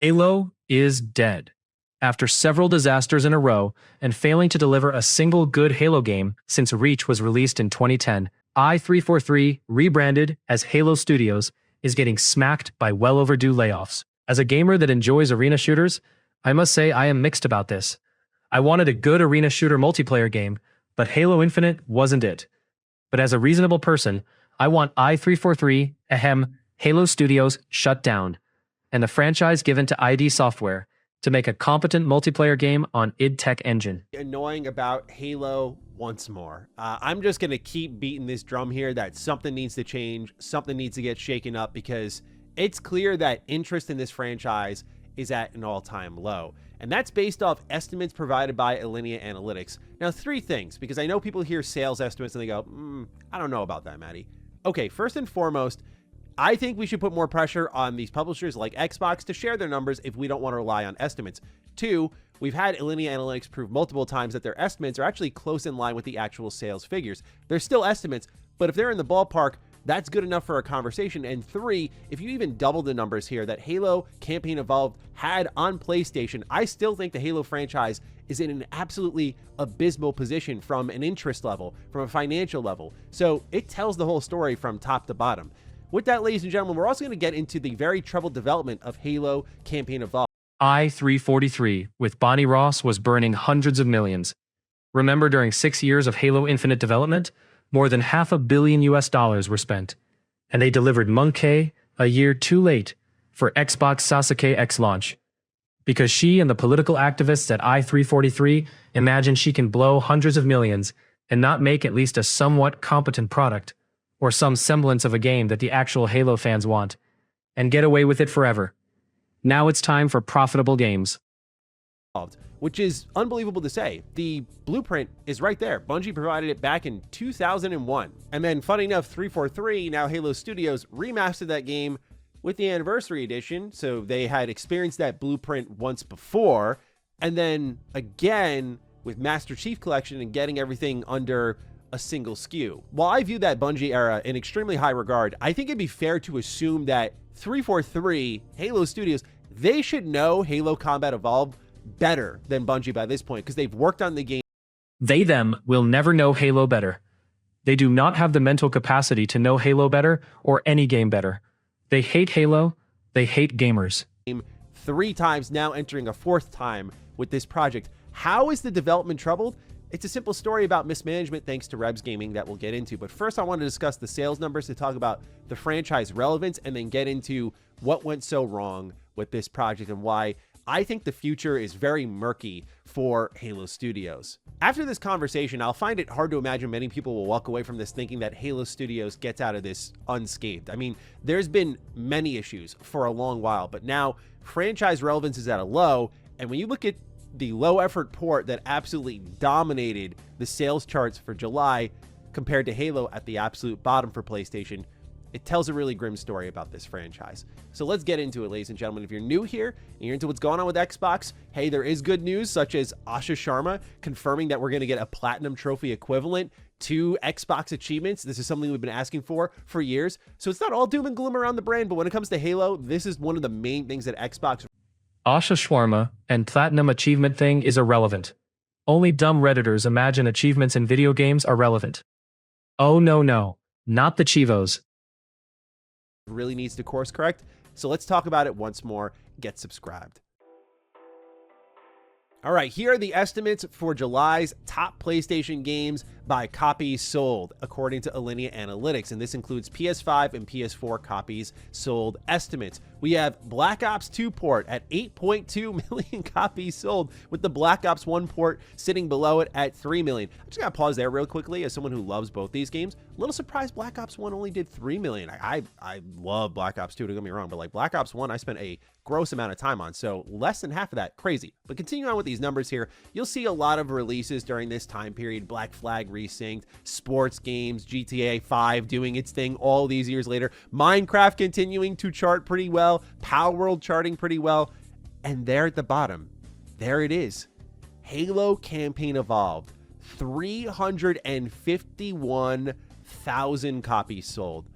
Halo is dead. After several disasters in a row and failing to deliver a single good Halo game since Reach was released in 2010, i343, rebranded as Halo Studios, is getting smacked by well overdue layoffs. As a gamer that enjoys arena shooters, I must say I am mixed about this. I wanted a good arena shooter multiplayer game, but Halo Infinite wasn't it. But as a reasonable person, I want i343, Halo Studios shut down, and the franchise given to ID Software to make a competent multiplayer game on id Tech engine. Annoying about Halo once more. I'm just going to keep beating this drum here that something needs to change, something needs to get shaken up, because it's clear that interest in this franchise is at an all-time low. And that's based off estimates provided by Alinea Analytics. Now, three things, because I know people hear sales estimates and they go, I don't know about that, Matty. Okay, first and foremost, I think we should put more pressure on these publishers like Xbox to share their numbers if we don't want to rely on estimates. Two, we've had Alinea Analytics prove multiple times that their estimates are actually close in line with the actual sales figures. They're still estimates, but if they're in the ballpark, that's good enough for a conversation. And three, if you even double the numbers here that Halo Campaign Evolved had on PlayStation, I still think the Halo franchise is in an absolutely abysmal position from an interest level, from a financial level. So it tells the whole story from top to bottom. With that, ladies and gentlemen, we're also going to get into the very troubled development of Halo Campaign Evolved. i343 with Bonnie Ross was burning hundreds of millions. Remember, during 6 years of Halo Infinite development, more than $500 million were spent, and they delivered Monkey a year too late for Xbox Sasuke X launch. Because she and the political activists at i343 imagine she can blow hundreds of millions and not make at least a somewhat competent product, or some semblance of a game that the actual Halo fans want, and get away with it forever. Now it's time for profitable games. Which is unbelievable to say. The blueprint is right there. Bungie provided it back in 2001. And then, funny enough, 343, now Halo Studios, remastered that game with the Anniversary Edition. So they had experienced that blueprint once before. And then again with Master Chief Collection and getting everything under a single SKU. While I view that Bungie era in extremely high regard, I think it'd be fair to assume that 343, Halo Studios, they should know Halo Combat Evolved better than Bungie by this point, because they've worked on the game. They them will never know Halo better. They do not have the mental capacity to know Halo better or any game better. They hate Halo, they hate gamers. 3 times, now entering a 4th time with this project. How is the development troubled? It's a simple story about mismanagement thanks to Rebs Gaming that we'll get into. But first, I want to discuss the sales numbers to talk about the franchise relevance and then get into what went so wrong with this project and why I think the future is very murky for Halo Studios. After this conversation, I'll find it hard to imagine many people will walk away from this thinking that Halo Studios gets out of this unscathed. I mean, there's been many issues for a long while, but now franchise relevance is at a low. And when you look at the low effort port that absolutely dominated the sales charts for July compared to Halo at the absolute bottom for PlayStation, it tells a really grim story about this franchise. So let's get into it, ladies and gentlemen. If you're new here and you're into what's going on with Xbox, hey, there is good news, such as Asha Sharma confirming that we're going to get a platinum trophy equivalent to Xbox achievements. This is something we've been asking for years. So it's not all doom and gloom around the brand, but when it comes to Halo, this is one of the main things that Xbox... Asha Shawarma and platinum achievement thing is irrelevant. Only dumb Redditors imagine achievements in video games are relevant. Oh no, not the Chivos. Really needs to course correct. So let's talk about it once more. Get subscribed. All right, here are the estimates for July's top PlayStation games by copies sold, according to Alinea Analytics, and this includes PS5 and PS4 copies sold estimates. We have Black Ops 2 port at 8.2 million copies sold, with the Black Ops 1 port sitting below it at 3 million. I just gotta pause there real quickly as someone who loves both these games. A little surprised Black Ops 1 only did 3 million. I love Black Ops 2, don't get me wrong, but like Black Ops 1, I spent a gross amount of time on, so less than half of that. Crazy. But continuing on with these numbers here, you'll see a lot of releases during this time period. Black Flag resynced, sports games, GTA 5 doing its thing all these years later, Minecraft continuing to chart pretty well, Power World charting pretty well, and there at the bottom, there it is. Halo Campaign Evolved, 351,000 copies sold.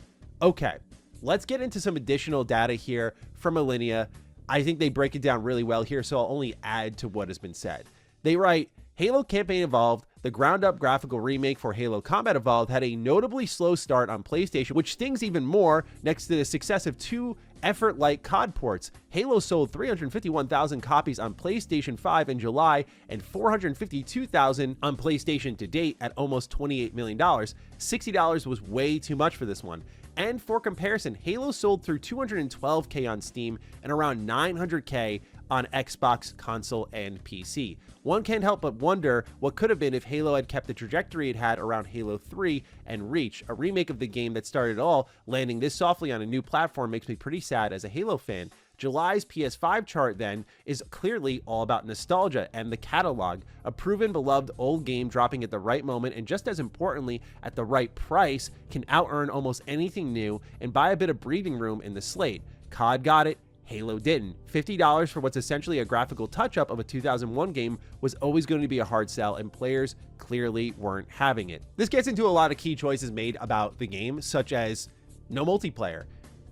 Okay, let's get into some additional data here from Alinea. I think they break it down really well here, so I'll only add to what has been said. They write, Halo Campaign Evolved, the ground-up graphical remake for Halo Combat Evolved, had a notably slow start on PlayStation, which stings even more next to the success of two effort-light COD ports. Halo sold 351,000 copies on PlayStation 5 in July and 452,000 on PlayStation to date at almost $28 million. $60 was way too much for this one. And for comparison, Halo sold through 212K on Steam and around 900K on Xbox, console, and PC. One can't help but wonder what could have been if Halo had kept the trajectory it had around Halo 3 and Reach, a remake of the game that started it all. Landing this softly on a new platform makes me pretty sad as a Halo fan. July's PS5 chart then is clearly all about nostalgia and the catalog, a proven beloved old game dropping at the right moment and just as importantly at the right price can out-earn almost anything new and buy a bit of breathing room in the slate. COD got it, Halo didn't. $50 for what's essentially a graphical touch-up of a 2001 game was always going to be a hard sell, and players clearly weren't having it. This gets into a lot of key choices made about the game, such as no multiplayer.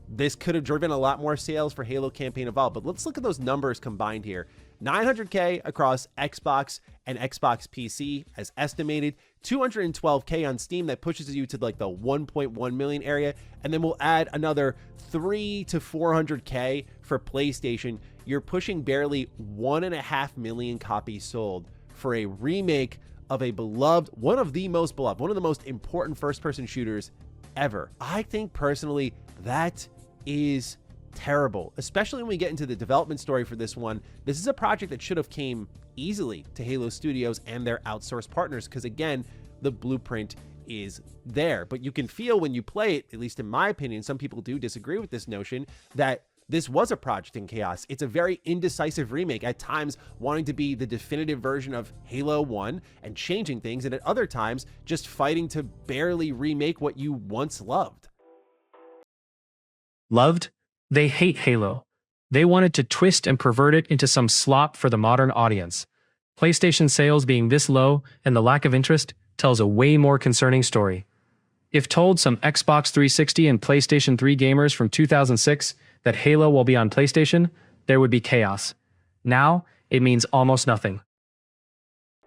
This could have driven a lot more sales for Halo Campaign Evolved, but let's look at those numbers combined here. 900K across Xbox and Xbox PC as estimated, 212K on Steam that pushes you to like the 1.1 million area, and then we'll add another 3 to 400K for PlayStation. You're pushing barely 1.5 million copies sold for a remake of a beloved, one of the most important first-person shooters ever. I think personally that is terrible, especially when we get into the development story for this one. This is a project that should have came easily to Halo Studios and their outsourced partners, because again, the blueprint is there. But you can feel when you play it, at least in my opinion, some people do disagree with this notion, that this was a project in chaos. It's a very indecisive remake, at times wanting to be the definitive version of Halo 1 and changing things, and at other times just fighting to barely remake what you once loved. Loved? They hate Halo. They wanted to twist and pervert it into some slop for the modern audience. PlayStation sales being this low and the lack of interest tells a way more concerning story. If told some Xbox 360 and PlayStation 3 gamers from 2006 that Halo will be on PlayStation, there would be chaos. Now, it means almost nothing.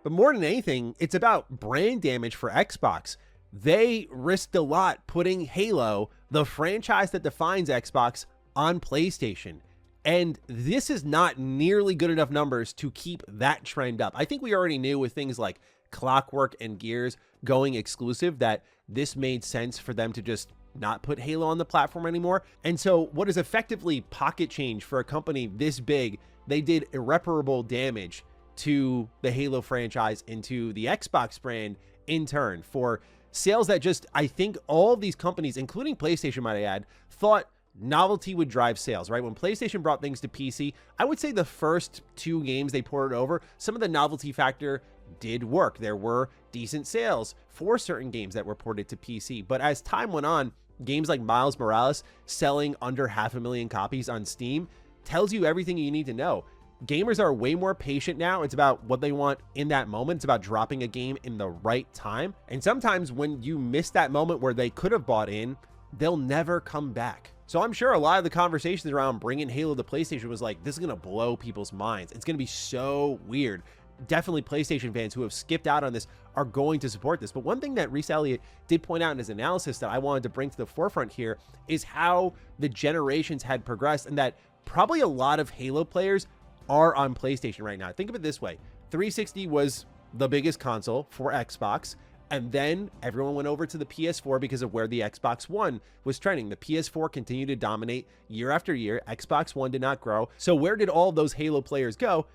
But more than anything, it's about brand damage for Xbox. They risked a lot putting Halo, the franchise that defines Xbox, on PlayStation. And this is not nearly good enough numbers to keep that trend up. I think we already knew with things like Clockwork and Gears going exclusive that this made sense for them to just not put Halo on the platform anymore. And so what is effectively pocket change for a company this big, they did irreparable damage to the Halo franchise and to the Xbox brand in turn for sales that just, I think all of these companies, including PlayStation, might I add, thought novelty would drive sales, right? When PlayStation brought things to PC, I would say the first 2 games they ported over, some of the novelty factor did work. There were decent sales for certain games that were ported to PC. But as time went on, games like Miles Morales selling under 500,000 copies on Steam tells you everything you need to know. Gamers are way more patient now. It's about what they want in that moment. It's about dropping a game in the right time. And sometimes when you miss that moment where they could have bought in, they'll never come back. So I'm sure a lot of the conversations around bringing Halo to PlayStation was like, this is going to blow people's minds. It's going to be so weird. Definitely PlayStation fans who have skipped out on this are going to support this. But one thing that Reese Elliott did point out in his analysis that I wanted to bring to the forefront here is how the generations had progressed and that probably a lot of Halo players are on PlayStation right now. Think of it this way. 360 was the biggest console for Xbox. And then everyone went over to the PS4 because of where the Xbox One was trending. The PS4 continued to dominate year after year. Xbox One did not grow. So where did all those Halo players go?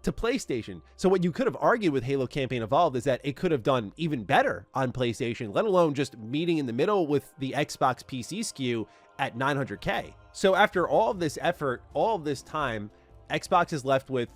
To PlayStation. So what you could have argued with Halo Campaign Evolved is that it could have done even better on PlayStation, let alone just meeting in the middle with the Xbox PC SKU at 900K. So after all of this effort, all of this time, Xbox is left with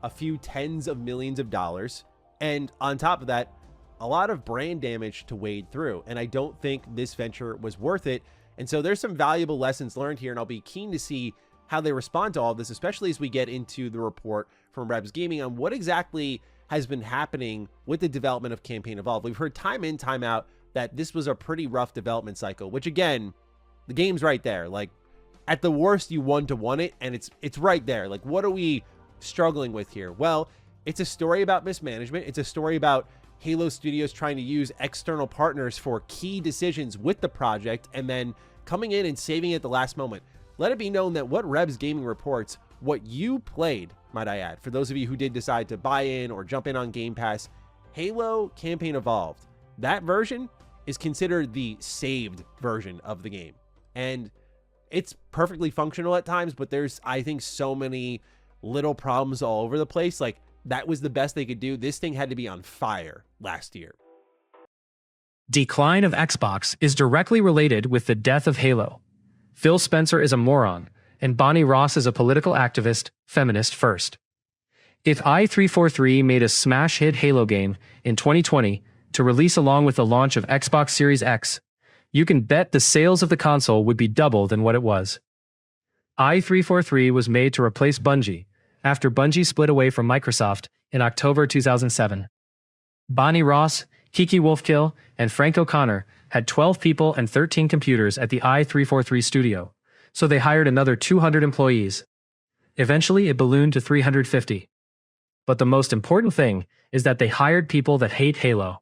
a few tens of millions of dollars. And on top of that, a lot of brand damage to wade through. And I don't think this venture was worth it. And so there's some valuable lessons learned here. And I'll be keen to see how they respond to all of this, especially as we get into the report from Rebs Gaming on what exactly has been happening with the development of Campaign Evolved. We've heard time in, time out that this was a pretty rough development cycle, which again, the game's right there. Like, At the worst, you 1-to-1 it, and it's right there. Like, what are we struggling with here? Well, it's a story about mismanagement. It's a story about Halo Studios trying to use external partners for key decisions with the project and then coming in and saving it at the last moment. Let it be known that what Rebs Gaming reports, what you played, might I add, for those of you who did decide to buy in or jump in on Game Pass, Halo Campaign Evolved, that version is considered the saved version of the game. And it's perfectly functional at times, but there's, I think, so many little problems all over the place. Like, that was the best they could do. This thing had to be on fire last year. Decline of Xbox is directly related with the death of Halo. Phil Spencer is a moron, and Bonnie Ross is a political activist, feminist first. If i343 made a smash hit Halo game in 2020 to release along with the launch of Xbox Series X, you can bet the sales of the console would be double than what it was. i343 was made to replace Bungie after Bungie split away from Microsoft in October 2007. Bonnie Ross, Kiki Wolfkill, and Frank O'Connor had 12 people and 13 computers at the i343 studio, so they hired another 200 employees. Eventually, it ballooned to 350. But the most important thing is that they hired people that hate Halo.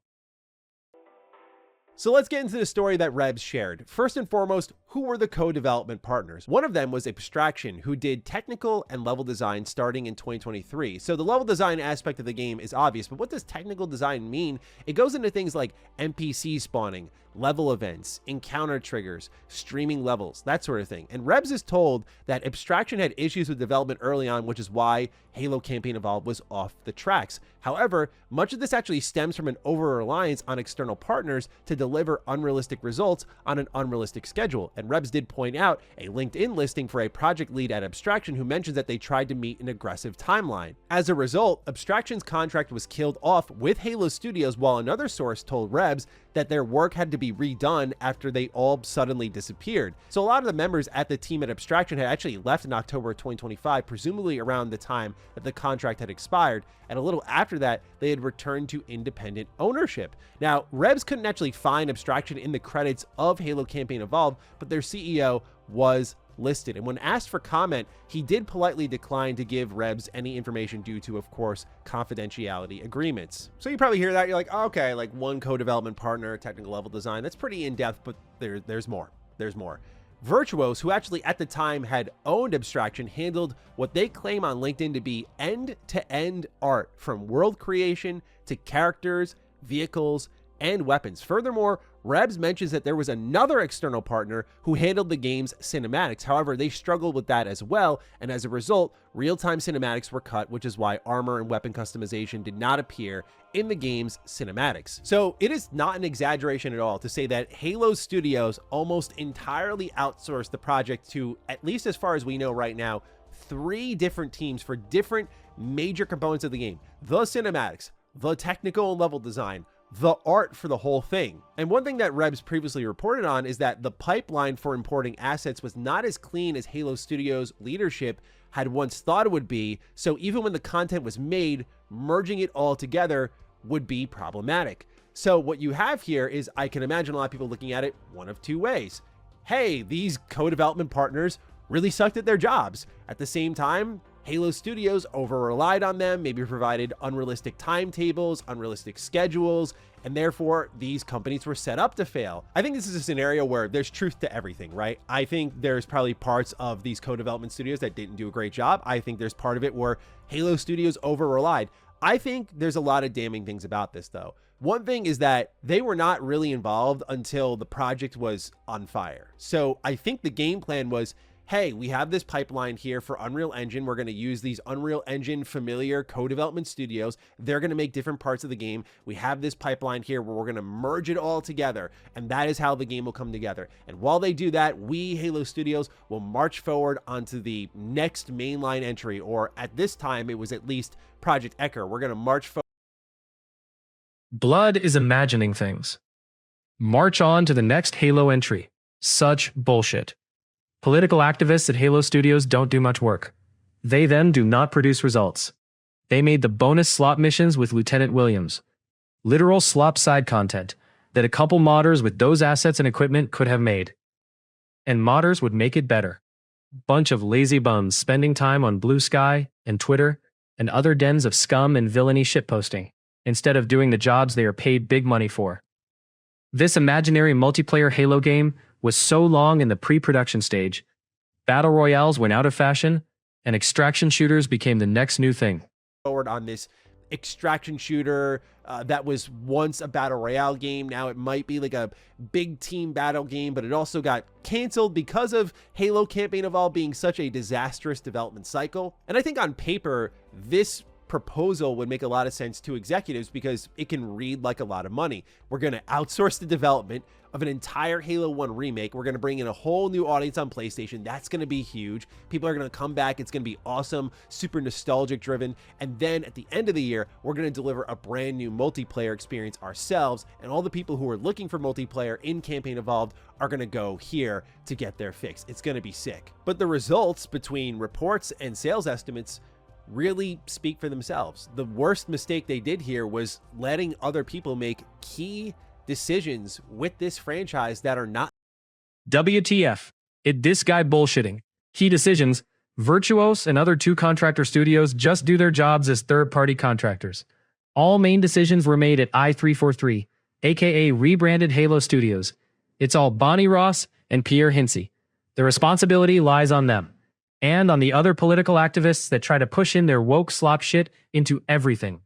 So let's get into the story that Rebs shared. First and foremost, who were the co-development partners? One of them was Abstraction, who did technical and level design starting in 2023. So the level design aspect of the game is obvious, but what does technical design mean? It goes into things like NPC spawning, level events, encounter triggers, streaming levels, that sort of thing. And Rebs is told that Abstraction had issues with development early on, which is why Halo Campaign Evolved was off the tracks. However, much of this actually stems from an over-reliance on external partners to deliver unrealistic results on an unrealistic schedule. And Rebs did point out a LinkedIn listing for a project lead at Abstraction who mentions that they tried to meet an aggressive timeline. As a result, Abstraction's contract was killed off with Halo Studios, while another source told Rebs that their work had to be redone after they all suddenly disappeared. So a lot of the members at the team at Abstraction had actually left in October of 2025, presumably around the time that the contract had expired, and a little after that, they had returned to independent ownership. Now, Rebs couldn't actually find Abstraction in the credits of Halo Campaign Evolved, but their CEO was listed. And when asked for comment, he did politely decline to give Rebs any information due to, of course, confidentiality agreements. So you probably hear that, you're like, oh, okay, like one co-development partner, technical level design, that's pretty in-depth, but there's more. There's more. Virtuos, who actually at the time had owned Abstraction, handled what they claim on LinkedIn to be end-to-end art, from world creation to characters, vehicles, and weapons. Furthermore, Rebs mentions that there was another external partner who handled the game's cinematics. However, they struggled with that as well, and as a result, real-time cinematics were cut, which is why armor and weapon customization did not appear in the game's cinematics. So it is not an exaggeration at all to say that Halo Studios almost entirely outsourced the project to, at least as far as we know right now, 3 different teams for different major components of the game: the cinematics, the technical and level design, the art for the whole thing. And one thing that Rebs previously reported on is that the pipeline for importing assets was not as clean as Halo Studios leadership had once thought it would be, so even when the content was made, merging it all together would be problematic. So what you have here is, I can imagine a lot of people looking at it one of 2 ways. Hey, these co-development partners really sucked at their jobs. At the same time, Halo Studios over-relied on them, maybe provided unrealistic timetables, unrealistic schedules, and therefore these companies were set up to fail. I think this is a scenario where there's truth to everything, right? I think there's probably parts of these co-development studios that didn't do a great job. I think there's part of it where Halo Studios over-relied. I think there's a lot of damning things about this, though. One thing is that they were not really involved until the project was on fire. So I think the game plan was, hey, we have this pipeline here for Unreal Engine. We're going to use these Unreal Engine familiar co-development studios. They're going to make different parts of the game. We have this pipeline here where we're going to merge it all together, and that is how the game will come together. And while they do that, we, Halo Studios, will march forward onto the next mainline entry, or at this time, it was at least Project Ecker. We're going to march forward. Blood is imagining things. March on to the next Halo entry. Such bullshit. Political activists at Halo Studios don't do much work. They then do not produce results. They made the bonus slop missions with Lieutenant Williams. Literal slop side content that a couple modders with those assets and equipment could have made. And modders would make it better. Bunch of lazy bums spending time on Blue Sky and Twitter and other dens of scum and villainy shitposting, instead of doing the jobs they are paid big money for. This imaginary multiplayer Halo game was so long in the pre-production stage, battle royales went out of fashion, and extraction shooters became the next new thing. Forward on this extraction shooter that was once a battle royale game. Now it might be like a big team battle game, but it also got canceled because of Halo Campaign Evolved being such a disastrous development cycle. And I think on paper, this proposal would make a lot of sense to executives because it can read like a lot of money. We're going to outsource the development of an entire Halo 1 remake. We're going to bring in a whole new audience on PlayStation. That's going to be huge. People are going to come back. It's going to be awesome, super nostalgic driven. And then at the end of the year, we're going to deliver a brand new multiplayer experience ourselves. And all the people who are looking for multiplayer in Campaign Evolved are going to go here to get their fix. It's going to be sick. But the results between reports and sales estimates really speak for themselves. The worst mistake they did here was letting other people make key decisions with this franchise that are not. WTF. This guy bullshitting. Key decisions. Virtuos and other two contractor studios just do their jobs as third-party contractors. All main decisions were made at i343, aka rebranded Halo Studios. It's all Bonnie Ross and Pierre Hinsey. The responsibility lies on them. And on the other political activists that try to push in their woke slop shit into everything.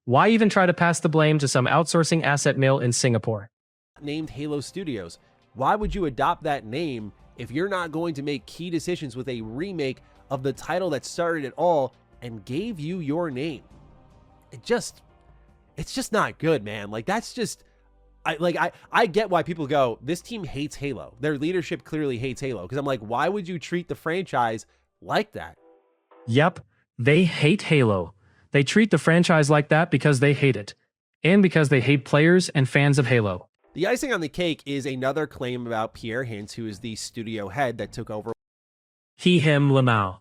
Why even try to pass the blame to some outsourcing asset mill in Singapore? Named Halo Studios. Why would you adopt that name if you're not going to make key decisions with a remake of the title that started it all and gave you your name? It's just not good, man. Like, that's just, I get why people go, this team hates Halo. Their leadership clearly hates Halo. Because I'm like, why would you treat the franchise like that? Yep, they hate Halo. They treat the franchise like that because they hate it. And because they hate players and fans of Halo. The icing on the cake is another claim about Pierre Hintz, who is the studio head that took over He, him, Lamau.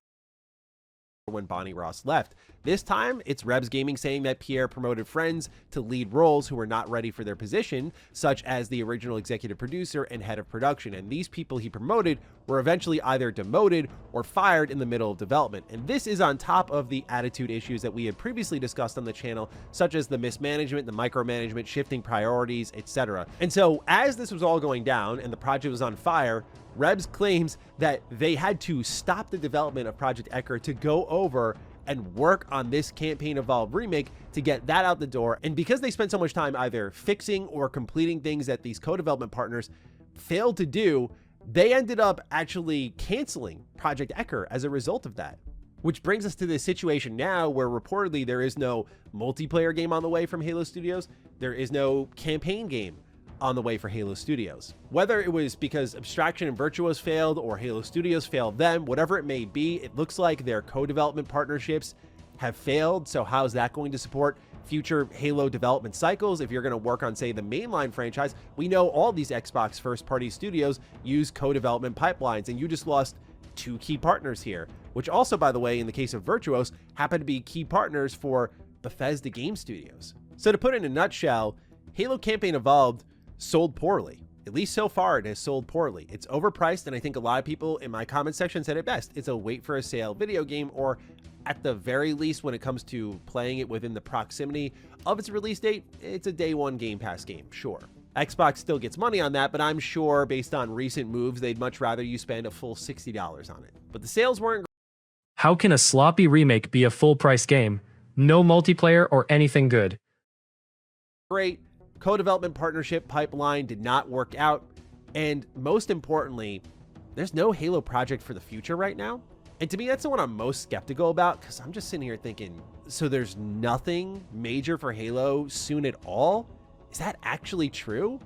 when Bonnie Ross left. This time, it's Rebs Gaming saying that Pierre promoted friends to lead roles who were not ready for their position, such as the original executive producer and head of production. And these people he promoted were eventually either demoted or fired in the middle of development. And this is on top of the attitude issues that we had previously discussed on the channel, such as the mismanagement, the micromanagement, shifting priorities, etc. And so as this was all going down and the project was on fire, Rebs claims that they had to stop the development of Project Echo to go over and work on this Campaign Evolved remake to get that out the door. And because they spent so much time either fixing or completing things that these co-development partners failed to do, they ended up actually canceling Project Echo as a result of that. Which brings us to this situation now where reportedly there is no multiplayer game on the way from Halo Studios. There is no campaign game on the way for Halo Studios. Whether it was because Abstraction and Virtuos failed or Halo Studios failed them, whatever it may be, it looks like their co-development partnerships have failed. So how's that going to support future Halo development cycles? If you're going to work on, say, the mainline franchise, we know all these Xbox first-party studios use co-development pipelines, and you just lost two key partners here, which also, by the way, in the case of Virtuos, happen to be key partners for Bethesda Game Studios. So to put it in a nutshell, Halo Campaign Evolved sold poorly. At least so far, it has sold poorly. It's overpriced, and I think a lot of people in my comment section said it best. It's a wait for a sale video game, or at the very least, when it comes to playing it within the proximity of its release date, it's a day one Game Pass game, sure. Xbox still gets money on that, but I'm sure based on recent moves, they'd much rather you spend a full $60 on it. But the sales weren't. How can a sloppy remake be a full-price game? No multiplayer or anything good. Great. Co-development partnership pipeline did not work out. And most importantly, there's no Halo project for the future right now. And to me, that's the one I'm most skeptical about, because I'm just sitting here thinking, so there's nothing major for Halo soon at all? Is that actually true?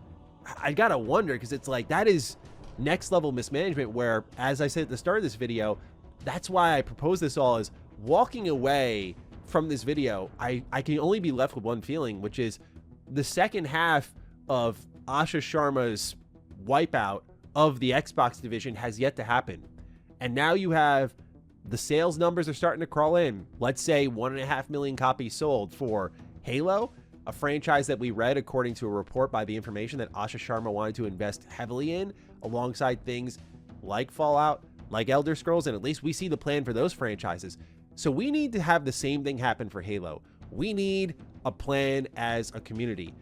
I gotta wonder, because it's like, that is next level mismanagement where, as I said at the start of this video, that's why I propose this all, is walking away from this video, I can only be left with one feeling, which is the second half of Asha Sharma's wipeout of the Xbox division has yet to happen. And now you have the sales numbers are starting to crawl in. Let's say 1.5 million copies sold for Halo, a franchise that we read according to a report by The Information that Asha Sharma wanted to invest heavily in, alongside things like Fallout, like Elder Scrolls, and at least we see the plan for those franchises. So we need to have the same thing happen for Halo. We need a plan as a community.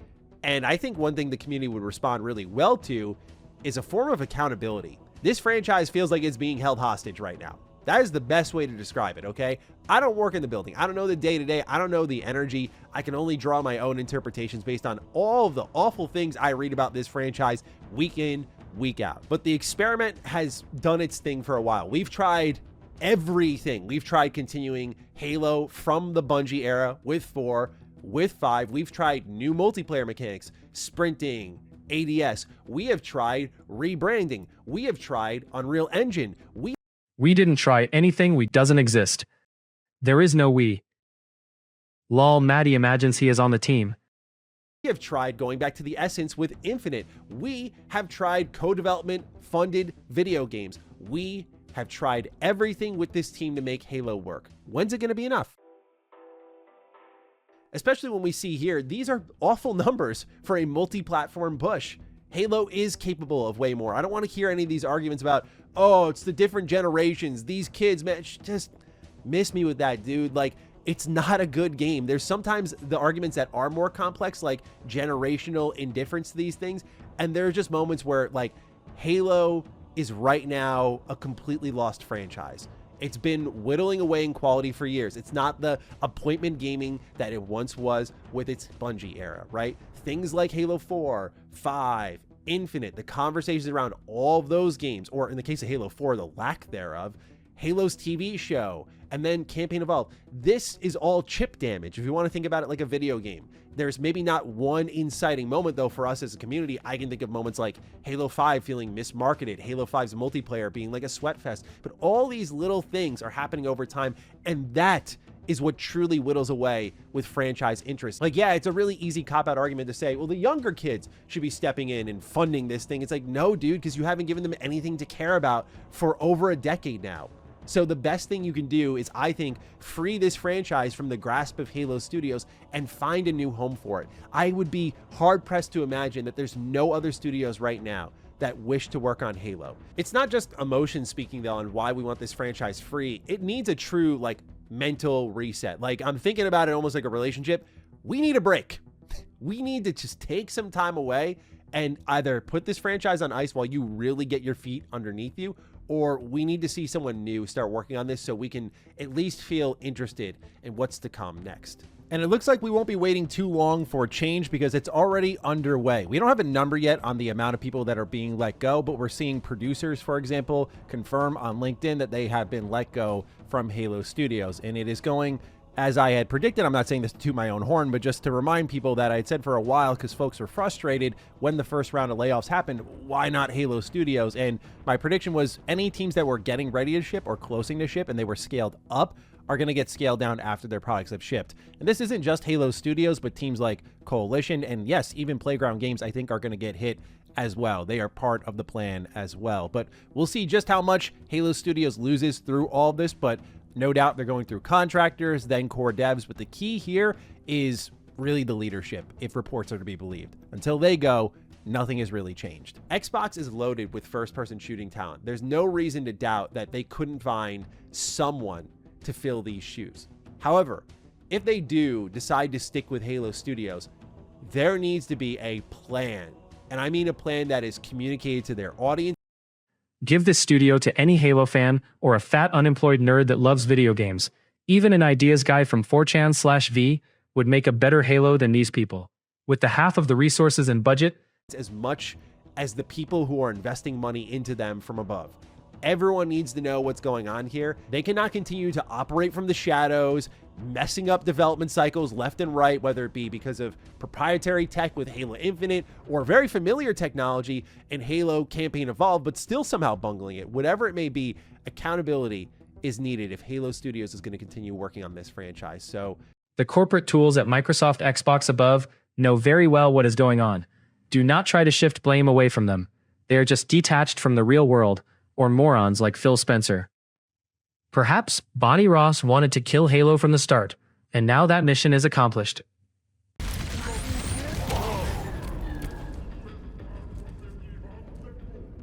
And I think one thing the community would respond really well to is a form of accountability. This franchise feels like it's being held hostage right now. That is the best way to describe it, okay? I don't work in the building. I don't know the day-to-day. I don't know the energy. I can only draw my own interpretations based on all of the awful things I read about this franchise week in, week out. But the experiment has done its thing for a while. We've tried everything. We've tried continuing Halo from the Bungie era with 4, with 5. We've tried new multiplayer mechanics, sprinting, ADS. We have tried rebranding. We have tried Unreal Engine. We didn't try anything. We doesn't exist. There is no we. Lol, Matty imagines he is on the team. We have tried going back to the essence with Infinite. We have tried co-development funded video games. We have tried everything with this team to make Halo work. When's it going to be enough? Especially when we see here, these are awful numbers for a multi-platform push. Halo is capable of way more. I don't want to hear any of these arguments about, oh, it's the different generations. These kids, man, just miss me with that, dude. Like, it's not a good game. There's sometimes the arguments that are more complex, like generational indifference to these things. And there are just moments where, like, Halo is right now a completely lost franchise. It's been whittling away in quality for years. It's not the appointment gaming that it once was with its Bungie era, right? Things like Halo 4, 5, Infinite, the conversations around all of those games, or in the case of Halo 4, the lack thereof, Halo's TV show, and then Campaign Evolved. This is all chip damage, if you want to think about it like a video game. There's maybe not one inciting moment, though, for us as a community. I can think of moments like Halo 5 feeling mismarketed, Halo 5's multiplayer being like a sweat fest. But all these little things are happening over time, and that is what truly whittles away with franchise interest. Like, yeah, it's a really easy cop-out argument to say, well, the younger kids should be stepping in and funding this thing. It's like, no, dude, because you haven't given them anything to care about for over a decade now. So the best thing you can do is, I think, free this franchise from the grasp of Halo Studios and find a new home for it. I would be hard-pressed to imagine that there's no other studios right now that wish to work on Halo. It's not just emotion speaking, though, on why we want this franchise free. It needs a true, like, mental reset. Like, I'm thinking about it almost like a relationship. We need a break. We need to just take some time away and either put this franchise on ice while you really get your feet underneath you, or we need to see someone new start working on this so we can at least feel interested in what's to come next. And it looks like we won't be waiting too long for change because it's already underway. We don't have a number yet on the amount of people that are being let go, but we're seeing producers, for example, confirm on LinkedIn that they have been let go from Halo Studios. And it is going as I had predicted. I'm not saying this to toot my own horn, but just to remind people that I had said for a while, because folks were frustrated when the first round of layoffs happened, why not Halo Studios? And my prediction was any teams that were getting ready to ship or closing to ship and they were scaled up are going to get scaled down after their products have shipped. And this isn't just Halo Studios, but teams like Coalition and, yes, even Playground Games, I think, are going to get hit as well. They are part of the plan as well. But we'll see just how much Halo Studios loses through all this, but no doubt they're going through contractors, then core devs. But the key here is really the leadership, if reports are to be believed. Until they go, nothing has really changed. Xbox is loaded with first-person shooting talent. There's no reason to doubt that they couldn't find someone to fill these shoes. However, if they do decide to stick with Halo Studios, there needs to be a plan. And I mean a plan that is communicated to their audience. Give this studio to any Halo fan or a fat unemployed nerd that loves video games. Even an ideas guy from 4chan/V would make a better Halo than these people. With the half of the resources and budget, as much as the people who are investing money into them from above. Everyone needs to know what's going on here. They cannot continue to operate from the shadows, messing up development cycles left and right, whether it be because of proprietary tech with Halo Infinite or very familiar technology in Halo Campaign Evolved, but still somehow bungling it. Whatever it may be, accountability is needed if Halo Studios is going to continue working on this franchise. So the corporate tools at Microsoft Xbox above know very well what is going on. Do not try to shift blame away from them. They are just detached from the real world, or morons like Phil Spencer. Perhaps Bonnie Ross wanted to kill Halo from the start, and now that mission is accomplished.